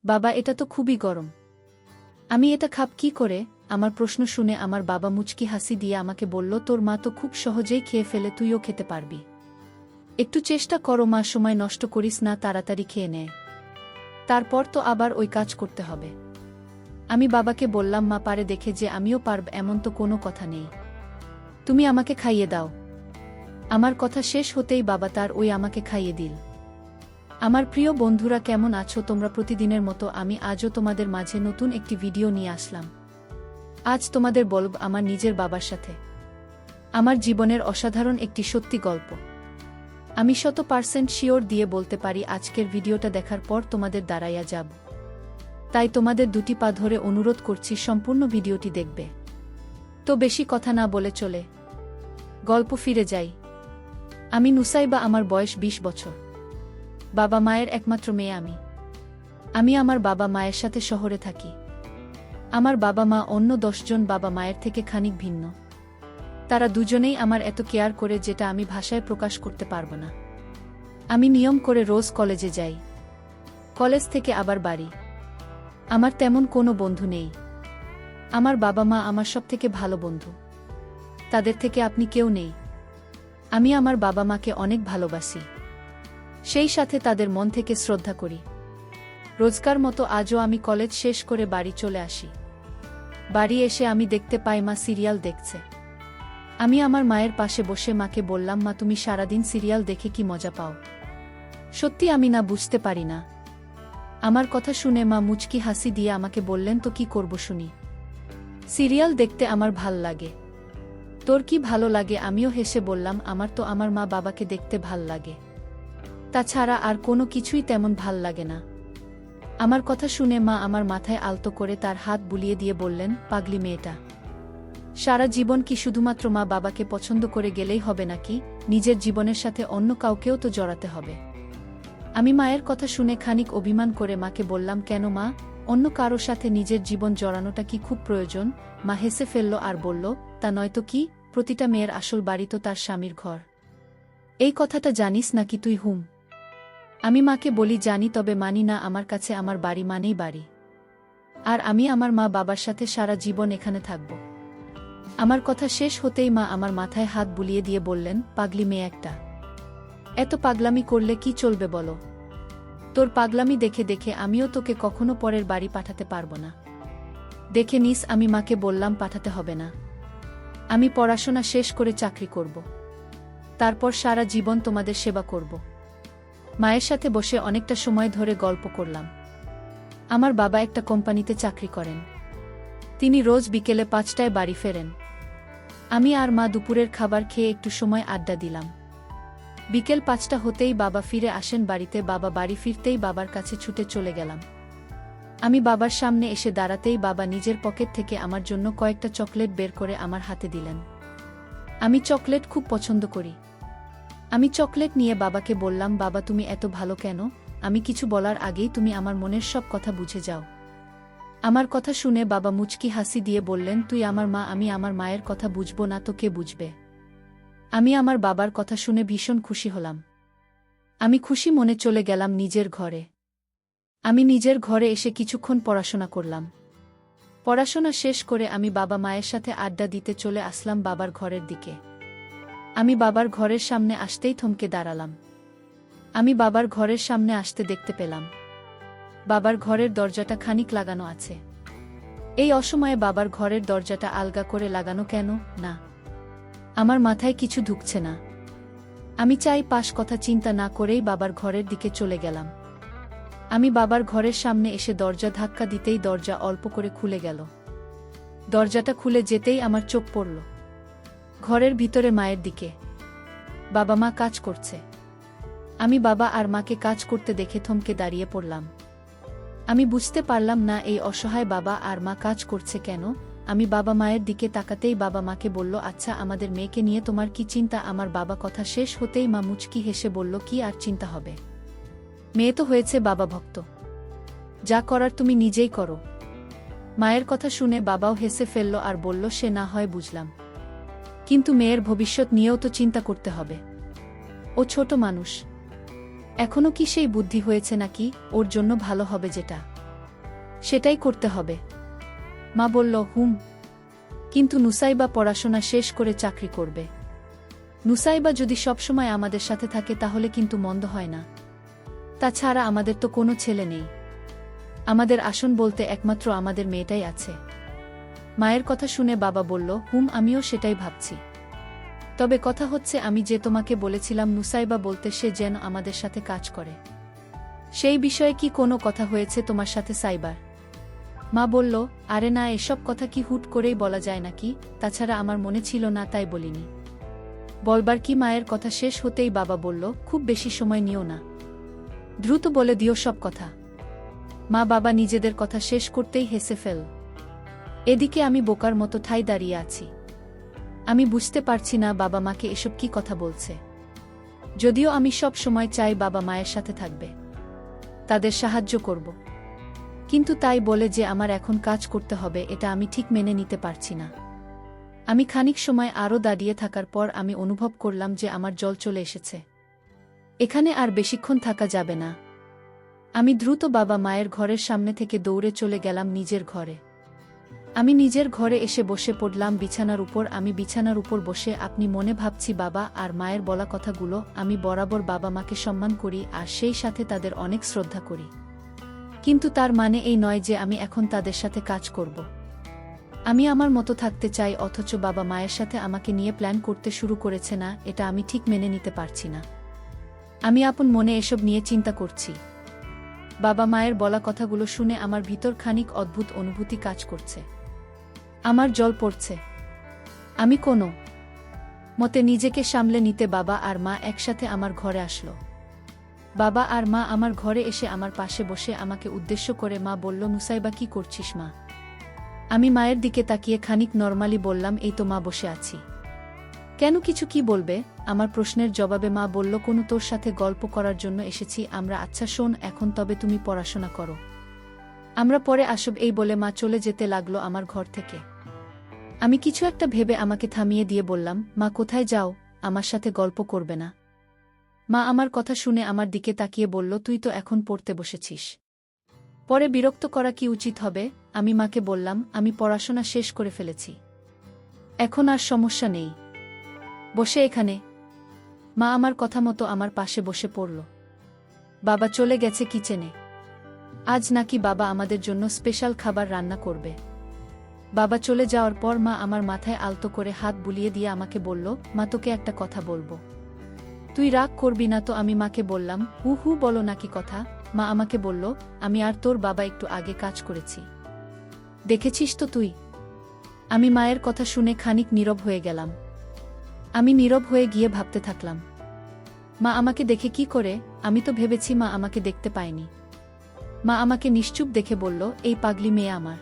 বাবা, এটা তো খুবই গরম। আমি এটা খাব কি করে? আমার প্রশ্ন শুনে আমার বাবা মুচকি হাসি দিয়ে আমাকে বলল, তোর মা তো খুব সহজেই খেয়ে ফেলে, তুইও খেতে পারবি। একটু চেষ্টা করো মা, সময় নষ্ট করিস না, তাড়াতাড়ি খেয়ে নে। তারপর তো আবার ওই কাজ করতে হবে। আমি বাবাকে বললাম, মা পারে দেখে যে আমিও পারব এমন তো কোনো কথা নেই। তুমি আমাকে খাইয়ে দাও। আমার কথা শেষ হতেই বাবা তার ওই আমাকে খাইয়ে দিল। আমার প্রিয় বন্ধুরা, কেমন আছো তোমরা? প্রতিদিনের মতো আমি আজও তোমাদের মাঝে নতুন একটি ভিডিও নিয়ে আসলাম। আজ তোমাদের বলব আমার নিজের বাবার সাথে আমার জীবনের অসাধারণ একটি সত্যি গল্প। আমি 100% শিওর দিয়ে বলতে পারি আজকের ভিডিওটা দেখার পর তোমাদের দাঁড়াইয়া যাব। তাই তোমাদের দুটি পা ধরে অনুরোধ করছি সম্পূর্ণ ভিডিওটি দেখবে। তো বেশি কথা না বলে চলে গল্প ফিরে যাই। আমি নুসাইবা, আমার বয়স 20 বছর। বাবা মায়ের একমাত্র মেয়ে আমি আমার বাবা মায়ের সাথে শহরে থাকি। আমার বাবা মা অন্য 10 জন বাবা মায়ের থেকে খানিক ভিন্ন। তারা দুজনেই আমার এত কেয়ার করে যেটা আমি ভাষায় প্রকাশ করতে পারব না। আমি নিয়ম করে রোজ কলেজে যাই, কলেজ থেকে আবার বাড়ি। আমার তেমন কোনো বন্ধু নেই। আমার বাবা মা আমার সবথেকে ভালো বন্ধু। তাদের থেকে আপনি কেউ নেই। আমি আমার বাবা মাকে অনেক ভালোবাসি, সেই সাথে তাদের মন থেকে শ্রদ্ধা করি। রোজকার মতো আজও আমি কলেজ শেষ করে বাড়ি চলে আসি। বাড়ি এসে আমি দেখতে পাই মা সিরিয়াল দেখছে। আমি আমার মায়ের পাশে বসে মাকে বললাম, মা তুমি সারাদিন সিরিয়াল দেখে কি মজা পাও? সত্যি আমি না বুঝতে পারি না। আমার কথা শুনে মা মুচকি হাসি দিয়ে আমাকে বললেন, তো কি করব শুনি? সিরিয়াল দেখতে আমার ভাল লাগে। তোর কি ভালো লাগে? আমিও হেসে বললাম, আমার তো আমার মা বাবাকে দেখতে ভাল লাগে। তাছাড়া আর কোনো কিছুই তেমন ভাল লাগে না। আমার কথা শুনে মা আমার মাথায় আলতো করে তার হাত বুলিয়ে দিয়ে বললেন, পাগলি মেয়েটা, সারা জীবন কি শুধুমাত্র মা বাবাকে পছন্দ করে গেলেই হবে নাকি? নিজের জীবনের সাথে অন্য কাউকেও তো জড়াতে হবে। আমি মায়ের কথা শুনে খানিক অভিমান করে মাকে বললাম, কেন মা, অন্য কারো সাথে নিজের জীবন জড়ানোটা কি খুব প্রয়োজন? মা হেসে ফেলল আর বলল, তা নয়তো কি? প্রতিটা মেয়ের আসল বাড়ি তো তার স্বামীর ঘর। এই কথাটা জানিস নাকি তুই? আমি মাকে বলি, জানি, তবে মানি না। আমার কাছে আমার বাড়ি মানেই বাড়ি। আর আমি আমার মা বাবার সাথে সারা জীবন এখানে থাকব। আমার কথা শেষ হতেই মা আমার মাথায় হাত বুলিয়ে দিয়ে বললেন, পাগলি মেয়ে একটা, এত পাগলামি করলে কি চলবে বলো? তোর পাগলামি দেখে দেখে আমিও তোকে কখনো পরের বাড়ি পাঠাতে পারবো না। দেখে নিস। আমি মাকে বললাম, পাঠাতে হবে না। আমি পড়াশোনা শেষ করে চাকরি করব। তারপর সারা জীবন তোমাদের সেবা করব। মায়ের সাথে বসে অনেকটা সময় ধরে গল্প করলাম। আমার বাবা একটা কোম্পানিতে চাকরি করেন। তিনি রোজ বিকেলে 5টায় বাড়ি ফেরেন। আমি আর মা দুপুরের খাবার খেয়ে একটু সময় আড্ডা দিলাম। বিকেল 5টা হতেই বাবা ফিরে আসেন বাড়িতে। বাবা বাড়ি ফিরতেই বাবার কাছে ছুটে চলে গেলাম। আমি বাবার সামনে এসে দাঁড়াতেই বাবা নিজের পকেট থেকে আমার জন্য কয়েকটা চকলেট বের করে আমার হাতে দিলেন। আমি চকলেট খুব পছন্দ করি। আমি চকলেট নিয়ে বাবাকে বললাম, বাবা তুমি এত ভালো কেন? আমি কিছু বলার আগেই তুমি আমার মনের সব কথা বুঝে যাও। আমার কথা শুনে বাবা মুচকি হাসি দিয়ে বললেন, তুই আমার মা, আমি আমার মায়ের কথা বুঝবো না তো কে বুঝবে? আমি আমার বাবার কথা শুনে ভীষণ খুশি হলাম। আমি খুশি মনে চলে গেলাম নিজের ঘরে। আমি নিজের ঘরে এসে কিছুক্ষণ পড়াশোনা করলাম। পড়াশোনা শেষ করে আমি বাবা মায়ের সাথে আড্ডা দিতে চলে আসলাম বাবার ঘরের দিকে। আমি বাবার ঘরের সামনে আসতেই থমকে দাঁড়ালাম। আমি বাবার ঘরের সামনে আসতে দেখতে পেলাম বাবার ঘরের দরজাটা খানিক লাগানো আছে। এই অসময়ে বাবার ঘরের দরজাটা আলগা করে লাগানো কেন? না, আমার মাথায় কিছু ঢুকছে না। আমি চাই পাশ কথা চিন্তা না করেই বাবার ঘরের দিকে চলে গেলাম। আমি বাবার ঘরের সামনে এসে দরজা ধাক্কা দিতেই দরজা অল্প করে খুলে গেল। দরজাটা খুলে যেতেই আমার চোখ পড়ল ঘরের ভিতরে মায়ের দিকে। বাবা মা কাজ করছে। আমি বাবা আর মাকে কাজ করতে দেখে থমকে দাঁড়িয়ে পড়লাম। আমি বুঝতে পারলাম না এই অসহায় বাবা আর মা কাজ করছে কেন। আমি বাবা মায়ের দিকে তাকাতেই বাবা মাকে বলল, আচ্ছা আমাদের মেয়েকে নিয়ে তোমার কি চিন্তা? আমার বাবা কথা শেষ হতেই মা মুচকি হেসে বলল, কি আর চিন্তা হবে? মেয়ে তো হয়েছে বাবা ভক্ত, যা করার তুমি নিজেই করো। মায়ের কথা শুনে বাবাও হেসে ফেলল আর বলল, সে না হয় বুঝলাম, কিন্তু মেয়ের ভবিষ্যৎ নিয়েও তো চিন্তা করতে হবে। ও ছোট মানুষ, এখনো কি সেই বুদ্ধি হয়েছে নাকি? ওর জন্য ভালো হবে যেটা। সেটাই করতে হবে। মা বলল, হুম। কিন্তু নুসাইবা পড়াশোনা শেষ করে চাকরি করবে। নুসাইবা যদি সবসময় আমাদের সাথে থাকে তাহলে কিন্তু মন্দ হয় না। তাছাড়া আমাদের তো কোনো ছেলে নেই। আমাদের আসন বলতে একমাত্র আমাদের মেয়েটাই আছে। মায়ের কথা শুনে বাবা বলল, হুম, আমিও সেটাই ভাবছি। তবে কথা হচ্ছে, আমি যে তোমাকে বলেছিলাম নুসাইবা বলতে সে যেন আমাদের সাথে কাজ করে, সেই বিষয়ে কি কোনো কথা হয়েছে তোমার সাথে সাইবার? মা বলল, আরে না, এসব কথা কি হুট করেই বলা যায় নাকি? তাছাড়া আমার মনে ছিল না তাই বলিনি। বলবার কি? মায়ের কথা শেষ হতেই বাবা বলল, খুব বেশি সময় নিও না, দ্রুত বলে দিও সব কথা। মা বাবা নিজেদের কথা শেষ করতেই হেসে ফেল। এদিকে আমি বোকার মতো ঠাই দাঁড়িয়ে আছি। আমি বুঝতে পারছি না বাবা মাকে এসব কি কথা বলছে। যদিও আমি সব সময় চাই বাবা মায়ের সাথে থাকবে, তাদের সাহায্য করব, কিন্তু তাই বলে যে আমার এখন কাজ করতে হবে, এটা আমি ঠিক মেনে নিতে পারছি না। আমি খানিক সময় আরও দাঁড়িয়ে থাকার পর আমি অনুভব করলাম যে আমার জল চলে এসেছে। এখানে আর বেশিক্ষণ থাকা যাবে না। আমি দ্রুত বাবা মায়ের ঘরের সামনে থেকে দৌড়ে চলে গেলাম নিজের ঘরে। আমি নিজের ঘরে এসে বসে পড়লাম বিছানার উপর। আমি বিছানার উপর বসে আপনি মনে ভাবছি বাবা আর মায়ের বলা কথাগুলো। আমি বরাবর বাবা মাকে সম্মান করি আর সেই সাথে তাদের অনেক শ্রদ্ধা করি, কিন্তু তার মানে এই নয় যে আমি এখন তাদের সাথে কাজ করব। আমি আমার মতো থাকতে চাই, অথচ বাবা মায়ের সাথে আমাকে নিয়ে প্ল্যান করতে শুরু করেছে না। এটা আমি ঠিক মেনে নিতে পারছি না। আমি আপন মনে এসব নিয়ে চিন্তা করছি। বাবা মায়ের বলা কথাগুলো শুনে আমার ভিতর খানিক অদ্ভুত অনুভূতি কাজ করছে। আমার জল পড়ছে। আমি কোনো মতে নিজেকে সামলে নিতে বাবা আর মা একসাথে আমার ঘরে আসলো। বাবা আর মা আমার ঘরে এসে আমার পাশে বসে আমাকে উদ্দেশ্য করে মা বলল, নুসাইবা, কি করছিস মা? আমি মায়ের দিকে তাকিয়ে খানিক নরমালি বললাম, এই তো মা, বসে আছি। কেন, কিছু কি বলবে? আমার প্রশ্নের জবাবে মা বলল, কোনো তোর সাথে গল্প করার জন্য এসেছি আমরা। আচ্ছা শোন, এখন তবে তুমি পড়াশোনা করো, আমরা পরে আসব। এই বলে মা চলে যেতে লাগলো আমার ঘর থেকে। আমি কিছু একটা ভেবে আমাকে থামিয়ে দিয়ে বললাম, মা, কোথায় যাও? আমার সাথে গল্প করবে না? মা আমার কথা শুনে আমার দিকে তাকিয়ে বলল, তুই তো এখন পড়তে বসেছিস, পরে বিরক্ত করা কি উচিত হবে? আমি মাকে বললাম, আমি পড়াশোনা শেষ করে ফেলেছি, এখন আর সমস্যা নেই, বসে এখানে। মা আমার কথা মতো আমার পাশে বসে পড়ল। বাবা চলে গেছে কিচেনে। আজ নাকি বাবা আমাদের জন্য স্পেশাল খাবার রান্না করবে। বাবা চলে যাওয়ার পর মা আমার মাথায় আলতো করে হাত বুলিয়ে দিয়ে আমাকে বলল, মা, তোকে একটা কথা বলবো, তুই রাগ করবি না তো? আমি মাকে বললাম, হু হু, বলো নাকি কথা। মা আমাকে বলল, আমি আর তোর বাবা একটু আগে কাজ করেছি, দেখেছিস তো তুই? আমি মায়ের কথা শুনে খানিক নীরব হয়ে গেলাম। আমি নীরব হয়ে গিয়ে ভাবতে থাকলাম, মা আমাকে দেখে কি করে? আমি তো ভেবেছি মা আমাকে দেখতে পায়নি। মা আমাকে নিশ্চুপ দেখে বলল, এই পাগলি মেয়ে আমার,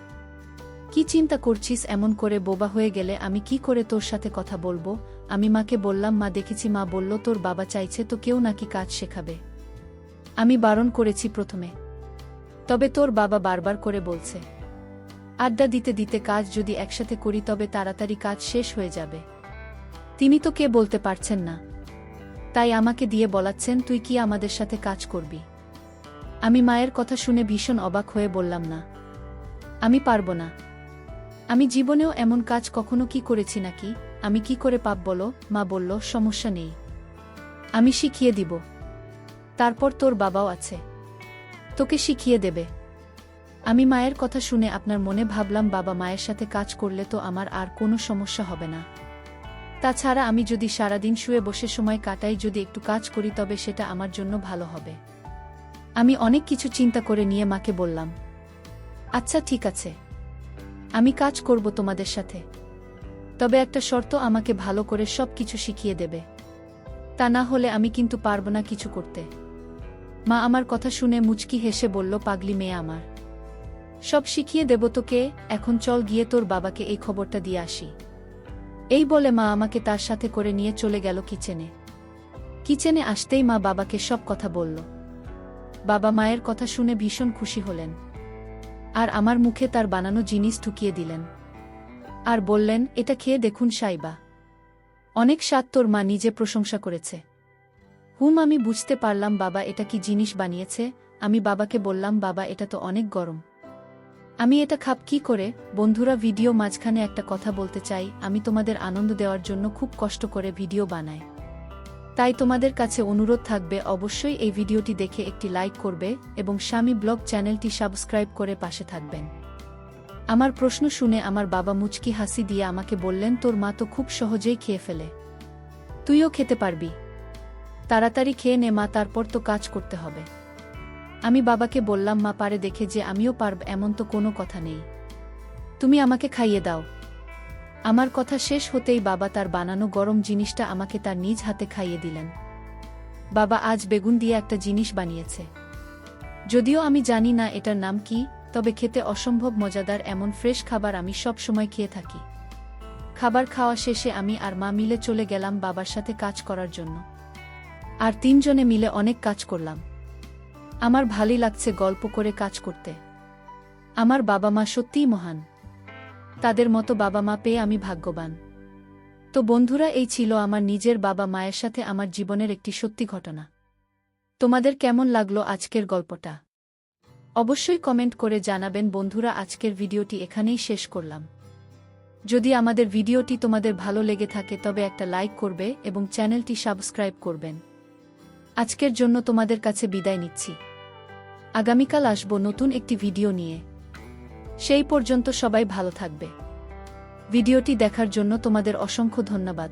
কি চিন্তা করছিস? এমন করে বোবা হয়ে গেলে আমি কি করে তোর সাথে কথা বলবো? আমি মাকে বললাম, মা দেখেছি। মা বলল, তোর বাবা চাইছে তো কেউ নাকি কাজ শেখাবে। আমি বারণ করেছি প্রথমে, তবে তোর বাবা বারবার করে বলছে, আড্ডা দিতে দিতে কাজ যদি একসাথে করি তবে তাড়াতাড়ি কাজ শেষ হয়ে যাবে। তিনি তো কে বলতে পারছেন না, তাই আমাকে দিয়ে বলাচ্ছেন তুই কি আমাদের সাথে কাজ করবি। আমি মায়ের কথা শুনে ভীষণ অবাক হয়ে বললাম, না, আমি পারবো না। আমি জীবনেও এমন কাজ কখনো কি করেছি নাকি? আমি কি করে পাপ বলো? মা বলল, সমস্যা নেই, আমি শিখিয়ে দিব। তারপর তোর বাবাও আছে, তোকে শিখিয়ে দেবে। আমি মায়ের কথা শুনে আপনার মনে ভাবলাম, বাবা মায়ের সাথে কাজ করলে তো আমার আর কোনো সমস্যা হবে না। তাছাড়া আমি যদি সারাদিন শুয়ে বসে সময় কাটাই, যদি একটু কাজ করি তবে সেটা আমার জন্য ভালো হবে। আমি অনেক কিছু চিন্তা করে নিয়ে মাকে বললাম, আচ্ছা ঠিক আছে, আমি কাজ করব তোমাদের সাথে, তবে একটা শর্ত, আমাকে ভালো করে সব কিছু শিখিয়ে দেবে, তা না হলে আমি কিন্তু পারবো না কিছু করতে। মা আমার কথা শুনে মুচকি হেসে বলল, পাগলি মেয়ে আমার, সব শিখিয়ে দেব তোকে। এখন চল গিয়ে তোর বাবাকে এই খবরটা দিয়ে আসি। এই বলে মা আমাকে তার সাথে করে নিয়ে চলে গেল কিচেনে। কিচেনে আসতেই মা বাবাকে সব কথা বলল। বাবা মায়ের কথা শুনে ভীষণ খুশি হলেন আর আমার মুখে তার বানানো জিনিস ঢুকিয়ে দিলেন আর বললেন, এটা খেয়ে দেখুন সাইবা, অনেক স্বাদ। তোর মা নিজে প্রশংসা করেছে। হুম, আমি বুঝতে পারলাম বাবা এটা কি জিনিস বানিয়েছে। আমি বাবাকে বললাম, বাবা এটা তো অনেক গরম, আমি এটা খাব কি করে? বন্ধুরা, ভিডিও মাঝখানে একটা কথা বলতে চাই। আমি তোমাদের আনন্দ দেওয়ার জন্য খুব কষ্ট করে ভিডিও বানাই। তাই তোমাদের কাছে অনুরোধ থাকবে অবশ্যই এই ভিডিওটি দেখে একটি লাইক করবে এবং স্বামী ব্লগ চ্যানেলটি সাবস্ক্রাইব করে পাশে থাকবেন। আমার প্রশ্ন শুনে আমার বাবা মুচকি হাসি দিয়ে আমাকে বললেন, তোর মা তো খুব সহজেই খেয়ে ফেলে, তুইও খেতে পারবি। তাড়াতাড়ি খেয়ে নে মা, তারপর তো কাজ করতে হবে। আমি বাবাকে বললাম, মা পারে দেখে যে আমিও পারব এমন তো কোনো কথা নেই, তুমি আমাকে খাইয়ে দাও। আমার কথা শেষ হতেই বাবা তার বানানো গরম জিনিসটা আমাকে তার নিজ হাতে খাইয়ে দিলেন। বাবা আজ বেগুন দিয়ে একটা জিনিস বানিয়েছে, যদিও আমি জানি না এটার নাম কি, তবে খেতে অসম্ভব মজাদার। এমন ফ্রেশ খাবার আমি সব সময় খেয়ে থাকি। খাবার খাওয়া শেষে আমি আর মা মিলে চলে গেলাম বাবার সাথে কাজ করার জন্য। আর তিনজনে মিলে অনেক কাজ করলাম। আমার ভালোই লাগছে গল্প করে কাজ করতে। আমার বাবা মা সত্যিই মহান, তাদের মতো বাবা মা পেয়ে আমি ভাগ্যবান। তো বন্ধুরা, এই ছিল আমার নিজের বাবা মায়ের সাথে আমার জীবনের একটি সত্যি ঘটনা। তোমাদের কেমন লাগলো আজকের গল্পটা? অবশ্যই কমেন্ট করে জানাবেন। বন্ধুরা, আজকের ভিডিওটি এখানেই শেষ করলাম। যদি আমাদের ভিডিওটি তোমাদের ভালো লেগে থাকে তবে একটা লাইক করবে এবং চ্যানেলটি সাবস্ক্রাইব করবেন। আজকের জন্য তোমাদের কাছে বিদায় নিচ্ছি। আগামীকাল আসব নতুন একটি ভিডিও নিয়ে। সেই পর্যন্ত সবাই ভালো থাকবে। ভিডিওটি দেখার জন্য তোমাদের অসংখ্য ধন্যবাদ।